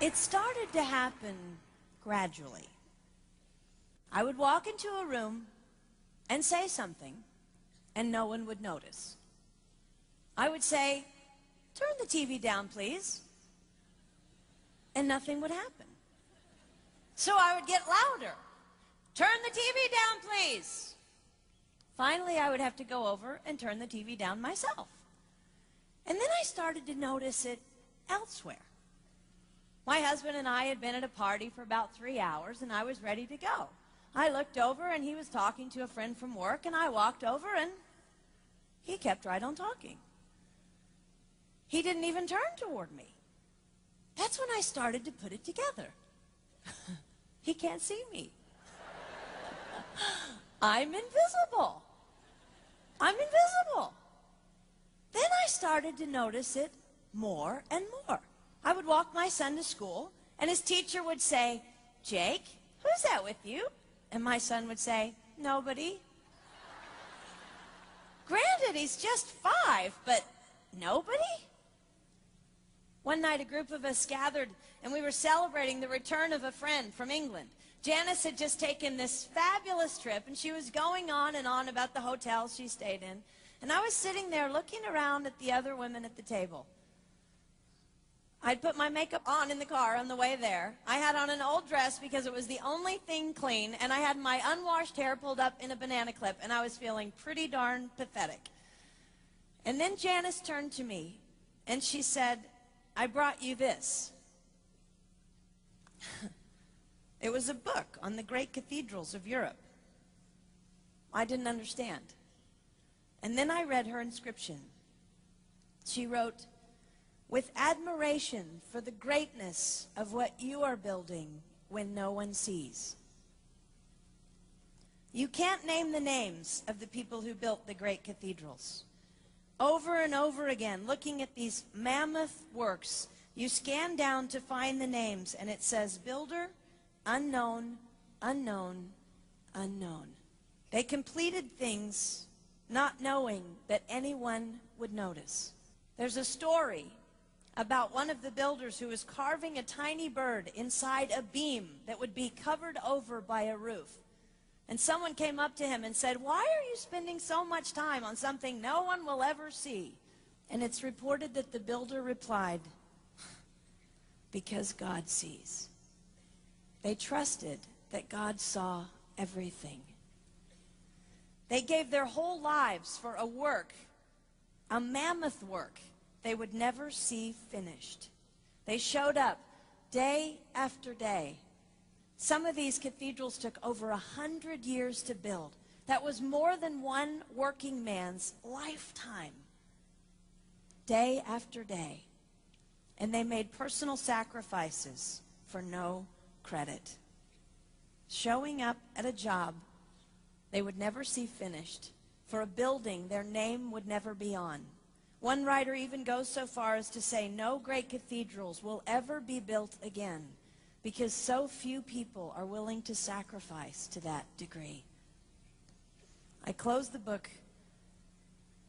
It started to happen gradually. I would walk into a room and say something, and no one would notice. I would say, "Turn the TV down, please," and nothing would happen. So I would get louder. "Turn the TV down, please." Finally, I would have to go over and turn the TV down myself. And then I started to notice it elsewhere. My husband and I had been at a party for about 3 hours, and I was ready to go. I looked over, and he was talking to a friend from work, and I walked over, and he kept right on talking. He didn't even turn toward me. That's when I started to put it together. He can't see me. I'm invisible. I'm invisible. Then I started to notice it more and more. I would walk my son to school, and his teacher would say, "Jake, who's that with you?" And my son would say, "Nobody." Granted, he's just 5, but nobody? One night, a group of us gathered, and we were celebrating the return of a friend from England. Janice had just taken this fabulous trip, and she was going on and on about the hotels she stayed in. And I was sitting there looking around at the other women at the table. I'd put my makeup on in the car on the way there. I had on an old dress because it was the only thing clean, and I had my unwashed hair pulled up in a banana clip, and I was feeling pretty darn pathetic. And then Janice turned to me, and she said, "I brought you this." It was a book on the great cathedrals of Europe. I didn't understand. And then I read her inscription. She wrote, "With admiration for the greatness of what you are building when no one sees." You can't name the names of the people who built the great cathedrals. Over and over again, looking at these mammoth works, you scan down to find the names, and it says, "Builder, unknown, unknown, unknown." They completed things not knowing that anyone would notice. There's a story about one of the builders who was carving a tiny bird inside a beam that would be covered over by a roof. And someone came up to him and said, "Why are you spending so much time on something no one will ever see?" And it's reported that the builder replied, "Because God sees." They trusted that God saw everything. They gave their whole lives for a work, a mammoth work, they would never see finished. They showed up day after day. Some of these cathedrals took over 100 years to build. That was more than one working man's lifetime. Day after day. And they made personal sacrifices for no credit. Showing up at a job they would never see finished, for a building their name would never be on. One writer even goes so far as to say no great cathedrals will ever be built again because so few people are willing to sacrifice to that degree. I closed the book,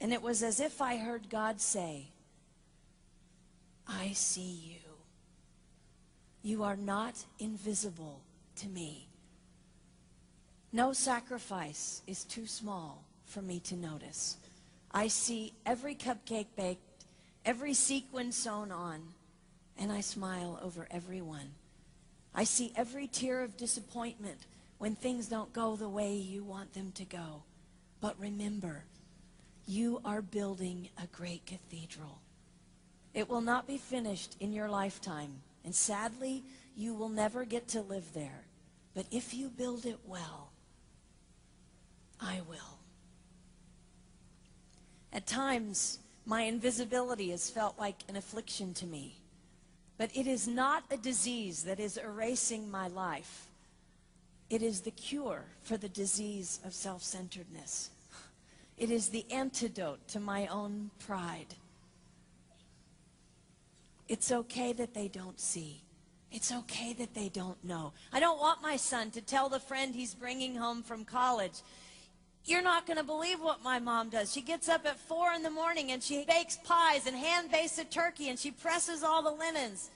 and it was as if I heard God say, "I see you. You are not invisible to me. No sacrifice is too small for me to notice. I see every cupcake baked, every sequin sewn on, and I smile over every one. I see every tear of disappointment when things don't go the way you want them to go. But remember, you are building a great cathedral. It will not be finished in your lifetime, and sadly, you will never get to live there. But if you build it well, I will." At times, my invisibility has felt like an affliction to me. But it is not a disease that is erasing my life. It is the cure for the disease of self-centeredness. It is the antidote to my own pride. It's okay that they don't see. It's okay that they don't know. I don't want my son to tell the friend he's bringing home from college, "You're not going to believe what my mom does. She gets up at 4 in the morning and she bakes pies and hand bastes a turkey and she presses all the linens."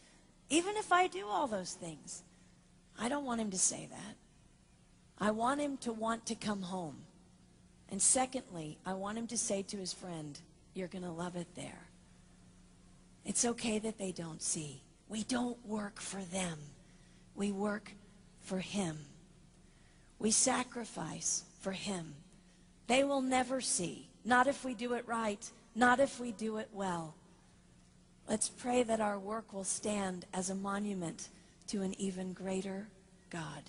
Even if I do all those things, I don't want him to say that. I want him to want to come home. And secondly, I want him to say to his friend, you're going to love it there. It's okay that they don't see. We don't work for them. We work for him. We sacrifice for him. They will never see. Not if we do it right. Not if we do it well. Let's pray that our work will stand as a monument to an even greater God.